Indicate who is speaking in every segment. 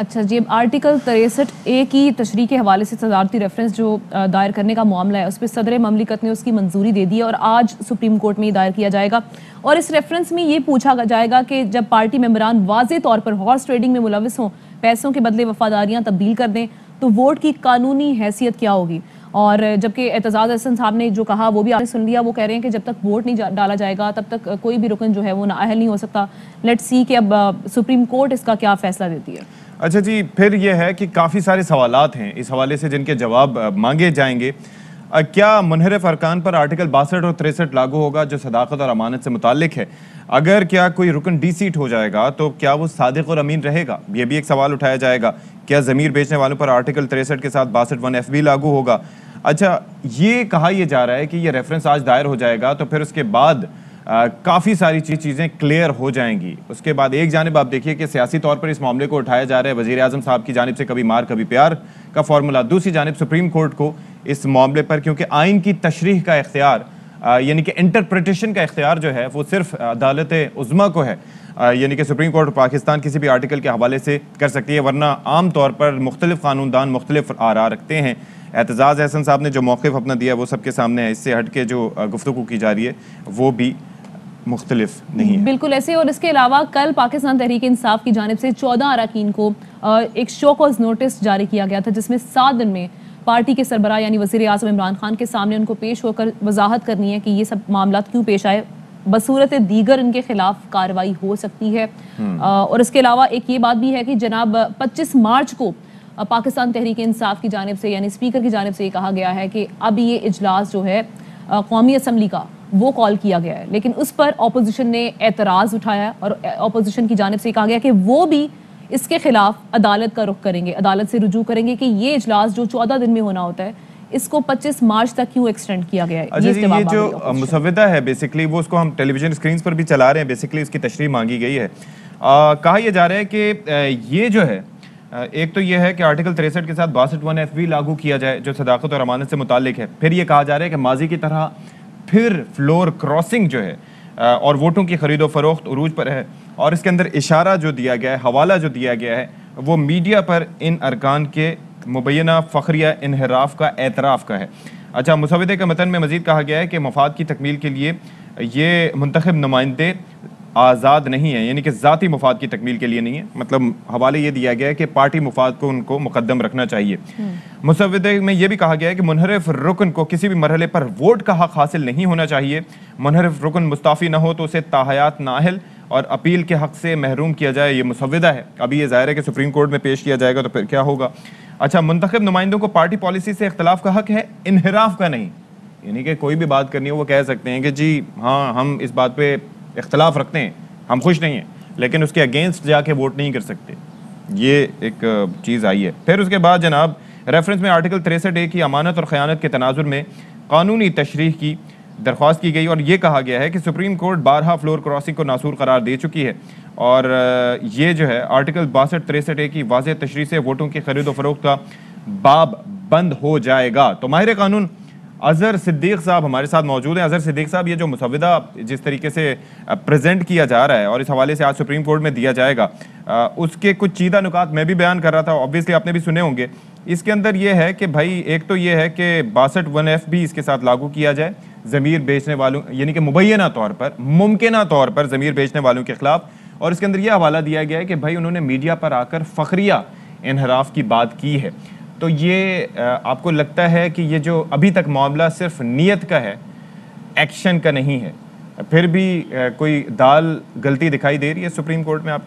Speaker 1: اچھا جی، article 63A کی تشریح کے حوالے سے صدارتی ریفرنس جو دائر کرنے کا معاملہ ہے اس پہ صدر مملکت نے اس کی منظوری دے دی ہے اور آج سپریم کورٹ میں دائر کیا جائے گا، اور اس ریفرنس میں یہ پوچھا جائے گا کہ جب پارٹی ممبران واضح طور پر ہارس ٹریڈنگ میں ملوث ہوں، پیسوں کے بدلے وفاداریاں تبدیل کر دیں تو ووٹ کی قانونی حیثیت کیا ہوگی؟ اور جبکہ اعتزاز احسن صاحب نے جو کہا وہ بھی آپ نے سن لیا، وہ کہہ رہے ہیں کہ جب تک ووٹ نہیں ڈالا جائے گا تب تک کوئی بھی رکن جو ہے وہ نااہل نہیں ہو سکتا۔ لیٹ سی کہ اب سپریم کورٹ اس کا کیا فیصلہ دیتی ہے۔
Speaker 2: اچھا جی، پھر یہ ہے کہ کافی سارے سوالات ہیں اس حوالے سے جن کے جواب مانگے جائیں گے۔ کیا منحرف ارکان پر آرٹیکل 62 اور 63 لاگو ہوگا جو صداقت اور امانت سے متعلق ہے؟ اگر کیا کوئی رکن ڈی سیٹ ہو جائے گا تو کیا وہ صادق اور امین رہے گا؟ یہ بھی ایک سوال اٹھایا جائے گا۔ کیا ضمیر بیچنے والوں پر آرٹیکل 63 کے ساتھ 62(1) بھی لاگو ہوگا؟ اچھا، یہ کہا یہ جا رہا ہے کہ یہ ریفرنس آج دائر ہو جائے گا تو پھر اس کے بعد کافی ساری چیزیں کلیئر ہو جائیں گی۔ اس کے بعد ایک جانب آپ دیکھیے کہ سیاسی طور پر اس معاملے کو اٹھایا جا رہا ہے وزیر اعظم صاحب کی جانب سے، کبھی مار کبھی پیار کا فارمولا، دوسری جانب سپریم کورٹ کو اس معاملے پر کیونکہ آئین کی تشریح کا اختیار یعنی کہ انٹرپریٹیشن کا اختیار جو ہے وہ صرف عدالت عظمیٰ کو ہے، یعنی کہ سپریم کورٹ پاکستان کسی بھی آرٹیکل کے حوالے سے کر سکتی ہے، ورنہ عام طور پر مختلف قانون دان مختلف آراء رکھتے ہیں۔ اعتزاز احسن صاحب نے جو موقف اپنا دیا وہ سب کے سامنے ہے، اس سے ہٹ کے جو گفتگو کی جا رہی ہے وہ بھی مختلف نہیں ہے۔
Speaker 1: بالکل ایسے، اور اس کے علاوہ کل پاکستان تحریک انصاف کی جانب سے 14 اراکین کو ایک شو کاز نوٹس جاری کیا گیا تھا جس میں 7 دن میں پارٹی کے سربراہ یعنی وزیر اعظم عمران خان کے سامنے ان کو پیش ہو کر وضاحت کرنی ہے کہ یہ سب معاملات کیوں پیش آئے، بصورت دیگر ان کے خلاف کارروائی ہو سکتی ہے۔ اور اس کے علاوہ ایک یہ بات بھی ہے کہ جناب 25 مارچ کو پاکستان تحریک انصاف کی جانب سے یعنی اسپیکر کی جانب سے یہ کہا گیا ہے کہ اب یہ اجلاس جو ہے قومی اسمبلی کا وہ کال کیا گیا ہے، لیکن اس پر اپوزیشن نے اعتراض اٹھایا اور اپوزیشن کی جانب سے کہا گیا کہ وہ بھی اس کے خلاف عدالت کا رخ کریں گے، عدالت سے رجوع کریں گے کہ یہ اجلاس جو 14 دن میں ہونا ہوتا ہے اس کو 25 مارچ تک کیوں ایکسٹینڈ کیا گیا ہے۔
Speaker 2: یہ جو مسودہ ہے بیسیکلی وہ اس کو ہم ٹیلی ویژن اسکرینز پر بھی چلا رہے ہیں، بیسیکلی اس کی تشریح مانگی گئی ہے۔ کہا یہ جا رہا ہے کہ یہ جو ہے ایک تو یہ ہے کہ آرٹیکل 63 کے ساتھ 62(1) بھی لاگو کیا جائے جو صداقت اور امانت سے متعلق ہے۔ پھر یہ کہا جا رہا ہے کہ ماضی کی طرح پھر فلور کراسنگ جو ہے اور ووٹوں کی خرید و فروخت عروج پر ہے، اور اس کے اندر اشارہ جو دیا گیا ہے، حوالہ جو دیا گیا ہے وہ میڈیا پر ان ارکان کے مبینہ فخریہ انحراف کا اعتراف کا ہے۔ اچھا، مسودے کے متن میں مزید کہا گیا ہے کہ مفاد کی تکمیل کے لیے یہ منتخب نمائندے آزاد نہیں ہیں، یعنی کہ ذاتی مفاد کی تکمیل کے لیے نہیں ہے، مطلب حوالے یہ دیا گیا ہے کہ پارٹی مفاد کو ان کو مقدم رکھنا چاہیے۔ مسودے میں یہ بھی کہا گیا ہے کہ منحرف رکن کو کسی بھی مرحلے پر ووٹ کا حق حاصل نہیں ہونا چاہیے، منحرف رکن مستعفی نہ ہو تو اسے تاحیات نااہل اور اپیل کے حق سے محروم کیا جائے، یہ مسودہ ہے۔ ابھی یہ ظاہر ہے کہ سپریم کورٹ میں پیش کیا جائے گا تو پھر کیا ہوگا۔ اچھا، منتخب نمائندوں کو پارٹی پالیسی سے اختلاف کا حق ہے، انحراف کا نہیں، یعنی کہ کوئی بھی بات کرنی ہو وہ کہہ سکتے ہیں کہ جی ہاں ہم اس بات پہ اختلاف رکھتے ہیں، ہم خوش نہیں ہیں، لیکن اس کے اگینسٹ جا کے ووٹ نہیں کر سکتے، یہ ایک چیز آئی ہے۔ پھر اس کے بعد جناب ریفرنس میں آرٹیکل 63A کی امانت اور خیانت کے تناظر میں قانونی تشریح کی درخواست کی گئی، اور یہ کہا گیا ہے کہ سپریم کورٹ بارہا فلور کراسنگ کو ناسور قرار دے چکی ہے، اور یہ جو ہے آرٹیکل 62-63A کی واضح تشریح سے ووٹوں کی خرید و فروخت کا باب بند ہو جائے گا۔ تو ماہر قانون اظہر صدیق صاحب ہمارے ساتھ موجود ہیں۔ اظہر صدیق صاحب، یہ جو مسودہ جس طریقے سے پریزنٹ کیا جا رہا ہے اور اس حوالے سے آج سپریم کورٹ میں دیا جائے گا، اس کے کچھ چیدہ نکات میں بھی بیان کر رہا تھا، obviously آپ نے بھی سنے ہوں گے۔ اس کے اندر یہ ہے کہ بھائی ایک تو یہ ہے کہ 62(1) بھی اس کے ساتھ لاگو کیا جائے ضمیر بیچنے والوں یعنی کہ مبینہ طور پر ممکنہ طور پر ضمیر بیچنے والوں کے خلاف، اور اس کے اندر یہ حوالہ دیا گیا ہے کہ بھائی انہوں نے میڈیا پر آ کر فخریہ انحراف کی بات کی ہے۔ تو یہ آپ کو لگتا ہے کہ یہ جو ابھی تک معاملہ صرف نیت کا ہے، ایکشن کا نہیں ہے، پھر بھی کوئی دال غلطی دکھائی دے رہی ہے سپریم کورٹ میں آپ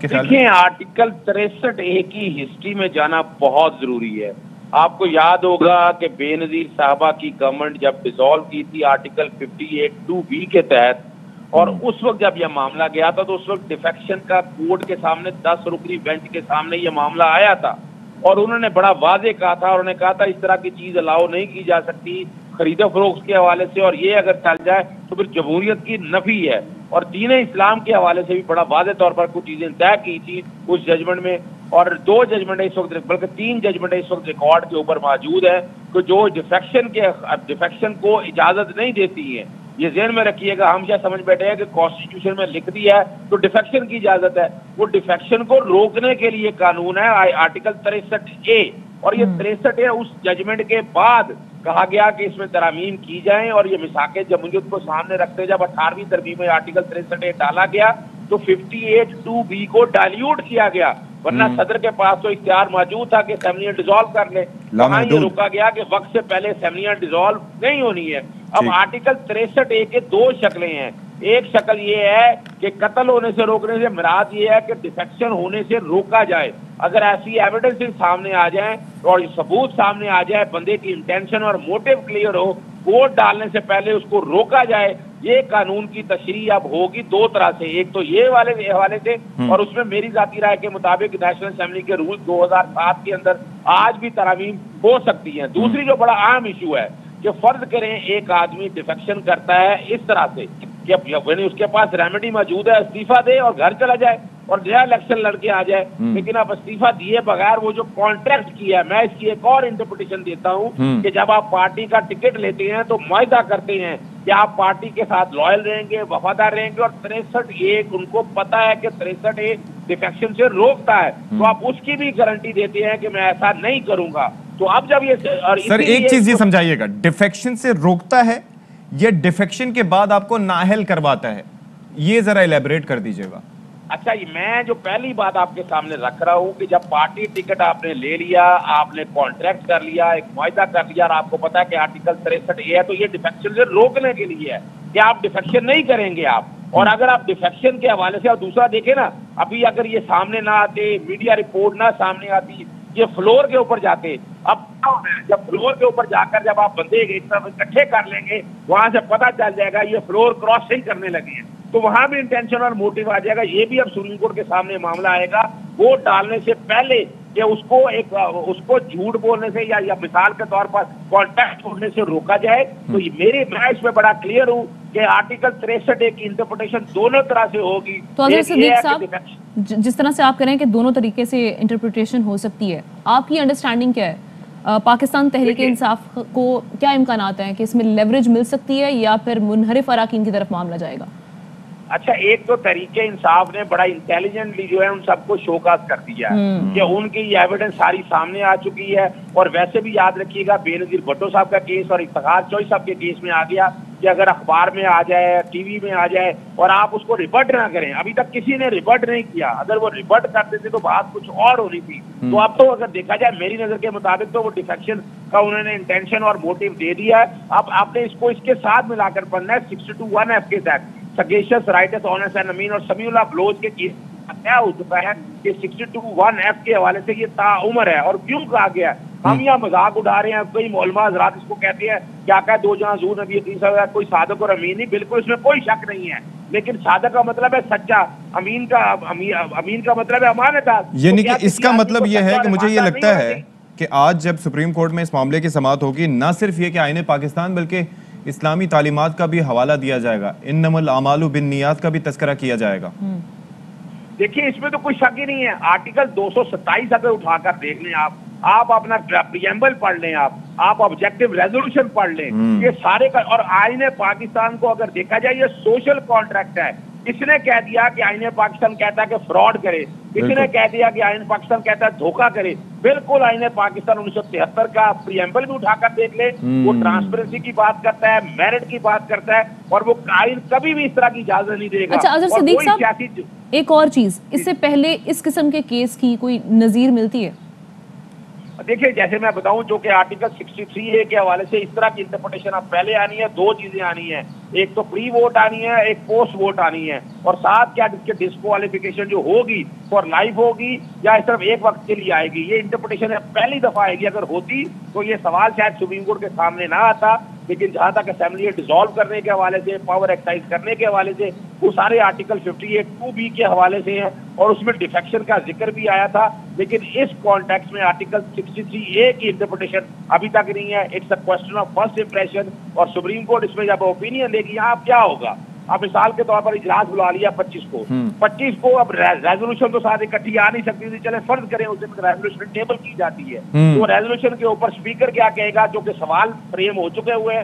Speaker 2: کے خیال میں؟
Speaker 3: دیکھیں، آرٹیکل 63A کی ہسٹری میں جانا بہت ضروری ہے۔ آپ کو یاد ہوگا کہ بے نظیر صاحبہ کی گورنمنٹ جب ڈیزالو کی تھی آرٹیکل 58(2)B کے تحت، اور اس وقت جب یہ معاملہ گیا تھا تو اس وقت ڈیفیکشن کا کورٹ کے سامنے 10 رکنی بینچ کے سامنے یہ معاملہ آیا تھا، اور انہوں نے بڑا واضح کہا تھا، انہوں نے کہا تھا اس طرح کی چیز الاؤ نہیں کی جا سکتی خرید و فروخت کے حوالے سے، اور یہ اگر چل جائے تو پھر جمہوریت کی نفی ہے۔ اور دین اسلام کے حوالے سے بھی بڑا واضح طور پر کچھ چیزیں طے کی تھی اس ججمنٹ میں، اور 2 ججمنٹ اس وقت بلکہ 3 ججمنٹ اس وقت ریکارڈ کے اوپر موجود ہے کہ جو ڈیفیکشن کو اجازت نہیں دیتی ہیں، یہ ذہن میں رکھیے گا. ہم کیا سمجھ بیٹھے ہیں کہ کانسٹیٹیوشن میں لکھ دیا ہے تو ڈیفیکشن کی اجازت ہے. وہ ڈیفیکشن کو روکنے کے لیے قانون ہے آرٹیکل 63A, اور یہ 63A اس ججمنٹ کے بعد کہا گیا کہ اس میں ترامیم کی جائیں, اور یہ مساقِ جمہوریت کو سامنے رکھتے جب 18ویں ترمیم میں آرٹیکل 63A ڈالا گیا تو 58(2)B کو ڈائلیوٹ کیا گیا, ورنہ صدر کے پاس تو اختیار موجود تھا کہ اسمبلیاں ڈیزالو کر لیں. وہاں یہ روکا گیا کہ وقت سے پہلے اسمبلیاں ڈیزالو نہیں ہونی ہے. اب آرٹیکل 63A کے دو شکلیں ہیں. ایک شکل یہ ہے کہ قتل ہونے سے روکنے سے مراد یہ ہے کہ ڈیفیکشن ہونے سے روکا جائے. اگر ایسی ایویڈنس سامنے آ جائیں اور ثبوت سامنے آ جائے, بندے کی انٹینشن اور موٹیو کلیئر ہو, ووٹ ڈالنے سے پہلے اس کو روکا جائے. یہ قانون کی تشریح اب ہوگی دو طرح سے, ایک تو یہ والے حوالے سے, اور اس میں میری ذاتی رائے کے مطابق نیشنل اسمبلی کے رول 2007 کے اندر آج بھی ترامیم ہو سکتی ہیں. دوسری جو بڑا اہم ایشو ہے کہ فرض کریں ایک آدمی ڈیفیکشن کرتا ہے اس طرح سے کہ اس کے پاس ریمیڈی موجود ہے, استعفیٰ دے اور گھر چلا جائے اور نیا الیکشن لڑ کے آ جائے, لیکن اب استعفیٰ دیے بغیر وہ جو کانٹریکٹ کیا ہے, میں اس کی ایک اور انٹرپریٹیشن دیتا ہوں کہ جب آپ پارٹی کا ٹکٹ لیتے ہیں تو معاہدہ کرتے ہیں کہ آپ پارٹی کے ساتھ لائل رہیں گے, وفادار رہیں گے, اور 63A ان کو پتا ہے کہ 63A ڈیفیکشن سے روکتا ہے, تو آپ اس کی بھی گارنٹی دیتے ہیں کہ میں ایسا نہیں کروں گا. تو اب جب یہ
Speaker 2: سر ایک چیز یہ سمجھائیے گا, ڈیفیکشن سے روکتا ہے یا ڈیفیکشن کے بعد آپ کو نااہل کرواتا ہے, یہ ذرا الیبریٹ کر دیجئے گا.
Speaker 3: اچھا, میں جو پہلی بات آپ کے سامنے رکھ رہا ہوں کہ جب پارٹی ٹکٹ آپ نے لے لیا, آپ نے کانٹریکٹ کر لیا, ایک معاہدہ کر لیا, اور آپ کو پتا ہے کہ آرٹیکل 63A ہے, تو یہ ڈیفیکشن سے روکنے کے لیے ہے کہ آپ ڈیفیکشن نہیں کریں گے آپ. اور اگر آپ ڈیفیکشن کے حوالے سے, اور دوسرا دیکھیں نا, ابھی اگر یہ سامنے نہ آتے, میڈیا رپورٹ نہ سامنے آتی, یہ فلور کے اوپر جاتے, اب جب فلور کے اوپر جا کر جب آپ بندے ایک طرف اکٹھے کر لیں گے, وہاں سے پتہ چل جائے گا یہ فلور کراسنگ کرنے لگے ہیں, تو وہاں بھی انٹینشن اور موٹیو آ جائے گا. یہ بھی اب سپریم کورٹ کے سامنے معاملہ آئے گا ووٹ ڈالنے سے پہلے کہ اس کو جھوٹ بولنے سے یا مثال کے طور پر کانٹیکٹ چھوڑنے سے روکا جائے. تو میں اس میں بڑا کلیئر ہوں کہ آرٹیکل 63A کی انٹرپریٹیشن دونوں طرح سے ہوگی.
Speaker 1: تو حضرت صدیق صاحب, جس طرح سے آپ کہہ رہے ہیں کہ دونوں طریقے سے انٹرپریٹیشن ہو سکتی ہے, آپ کی انڈرسٹینڈنگ کیا ہے؟ پاکستان تحریک انصاف کو کیا امکانات ہیں کہ اس میں لیوریج مل سکتی ہے یا پھر منحرف اراکین کی طرف معاملہ جائے گا؟
Speaker 3: اچھا, ایک تو تحریک انصاف نے بڑا انٹیلیجنٹلی جو ہے ان سب کو شوکاز کر دیا ہے کہ ان کی یہ ایویڈنس ساری سامنے آ چکی ہے. اور ویسے بھی یاد رکھیے گا, بے نظیر بھٹو صاحب کا کیس اور افتخار چوہدری صاحب کے کیس میں آ گیا کہ اگر اخبار میں آ جائے, ٹی وی میں آ جائے, اور آپ اس کو ریبٹ نہ کریں, ابھی تک کسی نے ریبٹ نہیں کیا, اگر وہ ریبٹ کرتے تھے تو بات کچھ اور ہونی تھی. تو اب تو اگر دیکھا جائے میری نظر کے مطابق تو وہ ڈیفیکشن کا انہوں نے انٹینشن اور موٹیو دے دیا ہے. اب آپ نے اس کو اس کے ساتھ ملا کر پڑھنا ہے 62(1)F کے تحت سگیشس رائٹس آنس اینڈ امین اور سمیع اللہ بلوچ کے کیس طے ہو چکا ہے کہ 62(1)F کے حوالے سے یہ تعمر ہے. اور کیوں کہا گیا ہے؟ ہم یہاں مذاق اڑا رہے ہیں, کئی علماء حضرات اس کو کہتے ہیں کیا کہ دو جہاں حضور نبی کریم صلی اللہ علیہ وسلم کوئی صادق اور امین نہیں. بالکل اس میں کوئی شک نہیں ہے, لیکن صادق کا مطلب ہے سچا, امین کا مطلب ہے امانت دار.
Speaker 2: یعنی کہ اس کا مطلب یہ ہے کہ مجھے یہ لگتا ہے کہ آج جب سپریم کورٹ میں اس معاملے کی سماعت ہوگی, نہ صرف یہ کہ آئین پاکستان بلکہ اسلامی تعلیمات کا بھی حوالہ دیا جائے گا, انما الاعمال بالنیات کا بھی تذکرہ کیا جائے گا.
Speaker 3: دیکھیے اس میں تو کوئی شک ہی نہیں ہے. آرٹیکل 227 اگر اٹھا کر دیکھ لیں آپ اپنا پریمبل پڑھ لیں, آپ آبجیکٹو ریزولوشن پڑھ لیں, یہ سارے کا, اور آئین پاکستان کو اگر دیکھا جائے یہ سوشل کانٹریکٹ ہے. اس نے کہہ دیا کہ آئین پاکستان کہتا ہے کہ فراڈ کرے, اس نے کہہ دیا کہ آئین پاکستان کہتا ہے دھوکہ کرے. بالکل آئین پاکستان 1973 کا پریمبل بھی اٹھا کر دیکھ لے, وہ ٹرانسپیرنسی کی بات کرتا ہے, میرٹ کی بات کرتا ہے, اور وہ آئین کبھی بھی اس طرح کی اجازت نہیں دے گا.
Speaker 1: اچھا حضرت صدیق صاحب, ایک اور چیز, اس سے پہلے اس قسم کے کیس کی کوئی نظیر ملتی ہے؟
Speaker 3: دیکھیں جیسے میں بتاؤں, جو کہ آرٹیکل 63A کے حوالے سے اس طرح کی انٹرپریٹیشن اب پہلے آنی ہے, دو چیزیں آنی ہیں, ایک تو پری ووٹ آنی ہے, ایک پوسٹ ووٹ آنی ہے, اور ساتھ کیا اس کے ڈسکوالیفیکیشن جو ہوگی فار لائف ہوگی یا صرف ایک وقت کے لیے آئے گی. یہ انٹرپریٹیشن پہلی دفعہ آئے گی. اگر ہوتی تو یہ سوال شاید سپریم کورٹ کے سامنے نہ آتا, لیکن جہاں تک اسمبلی ڈیزالو کرنے کے حوالے سے, پاور ایکسرسائز کرنے کے حوالے سے, وہ سارے آرٹیکل 58(2)B کے حوالے سے ہیں, اور اس میں ڈیفیکشن کا ذکر بھی آیا تھا. لیکن اس کانٹیکس میں آرٹیکل 63A کی انٹرپریٹیشن ابھی تک نہیں ہے. It's a question of first impression, اور سپریم کورٹ اس میں جب اوپینین دے گی یہاں اب کیا ہوگا. اب مثال کے طور پر اجلاس بلا لیا 25 کو, اب ریزولوشن تو ساتھ اکٹھی آ نہیں سکتی تھی, چلے فرض کریں اسے ریزولوشن ٹیبل کی جاتی ہے, تو ریزولوشن کے اوپر اسپیکر کیا کہے گا, جو کہ سوال فریم ہو چکے ہوئے ہیں,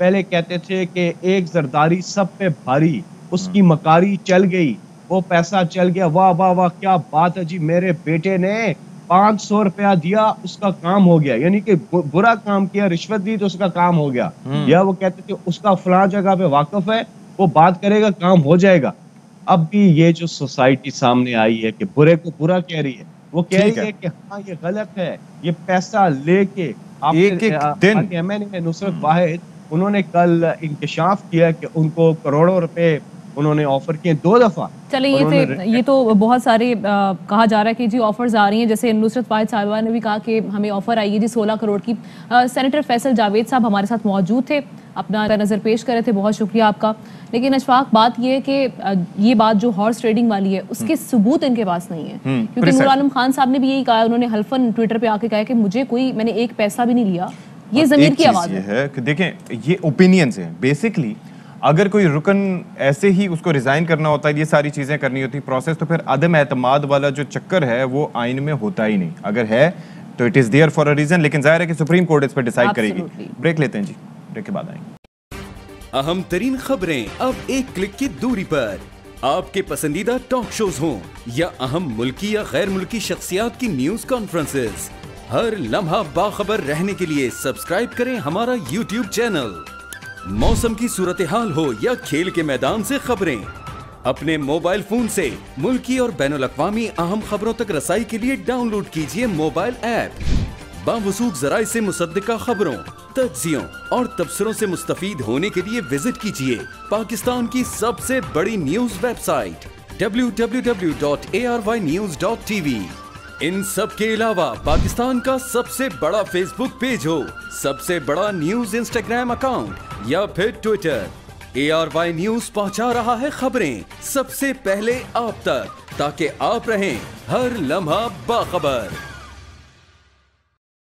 Speaker 4: پہلے کہتے تھے کہ ایک زرداری سب پہ بھاری, اس کی مکاری چل گئی, وہ پیسہ چل گیا, واہ واہ واہ کیا بات ہے جی, میرے بیٹے نے 500 روپیہ دیا, اس کا کام ہو گیا, یعنی کہ برا کام کیا, رشوت دی تو اس کا کام ہو گیا. یا وہ کہتے تھے اس کا فلاں جگہ پہ واقف ہے, وہ بات کرے گا, کام ہو جائے گا. اب بھی یہ جو سوسائٹی سامنے آئی ہے کہ برے کو برا کہہ رہی ہے, وہ کہہ رہی ہے کہ ہاں یہ غلط ہے, یہ پیسہ لے کے نصرت واحد انہوں نے کل انکشاف کیا کہ ان کو کروڑوں روپے انہوں نے آفر کیے 2 دفعہ.
Speaker 1: چلیں یہ تو بہت سارے کہا جا رہا ہے کہ جی آفرز آ رہی ہیں, جیسے نصرت واحد صاحبہ نے بھی کہا کہ ہمیں آفر آئی ہے جی 16 کروڑ کی. سینیٹر فیصل جاوید صاحب ہمارے ساتھ موجود تھے, اپنا نظر پیش کر رہے تھے, بہت شکریہ آپ کا. لیکن اشفاق بات یہ ہے کہ یہ بات جو ہارس ٹریڈنگ والی ہے اس کے ثبوت ان کے پاس نہیں ہے, کیونکہ نور عالم خان صاحب نے بھی یہی کہا, انہوں نے حلفاً ٹویٹر پہ آ کے کہا کہ مجھے میں نے ایک پیسہ بھی نہیں لیا. یہ ضمیر کی آواز
Speaker 2: ہے کہ دیکھیں یہ اوپینینز ہیں بیسکلی. اگر کوئی رکن ایسے ہی اس کو ریزائن کرنا ہوتا ہے, یہ ساری چیزیں کرنی ہوتی پروسیس, تو پھر عدم اعتماد والا جو چکر ہے وہ آئین میں ہوتا ہی نہیں. اگر ہے تو it is there for a reason, لیکن ظاہر ہے کہ سپریم کورٹ اس پہ ڈیسائیڈ کرے گی. بریک لیتے ہیں جی, بریک کے بعد آئیں گے.
Speaker 5: اہم ترین خبریں اب ایک کلک کی دوری پر. آپ کے پسندیدہ ٹاک شوز ہوں یا اہم ملکی یا غیر ملکی شخصیات کی نیوز کانفرنسز, ہر لمحہ باخبر رہنے کے لیے سبسکرائب کریں ہمارا یوٹیوب چینل. موسم کی صورتحال ہو یا کھیل کے میدان سے خبریں, اپنے موبائل فون سے ملکی اور بین الاقوامی اہم خبروں تک رسائی کے لیے ڈاؤن لوڈ کیجیے موبائل ایپ. باوثوق ذرائع سے مصدقہ خبروں, تجزیوں اور تبصروں سے مستفید ہونے کے لیے وزٹ کیجیے پاکستان کی سب سے بڑی نیوز ویب سائٹ www.arYnews.tv. ان سب کے علاوہ پاکستان کا سب سے بڑا فیس بک پیج ہو, سب سے بڑا نیوز انسٹاگرام اکاؤنٹ یا پھر ٹویٹر, ARY نیوز پہنچا رہا ہے خبریں سب سے پہلے آپ تک, تاکہ آپ رہیں ہر لمحہ باخبر.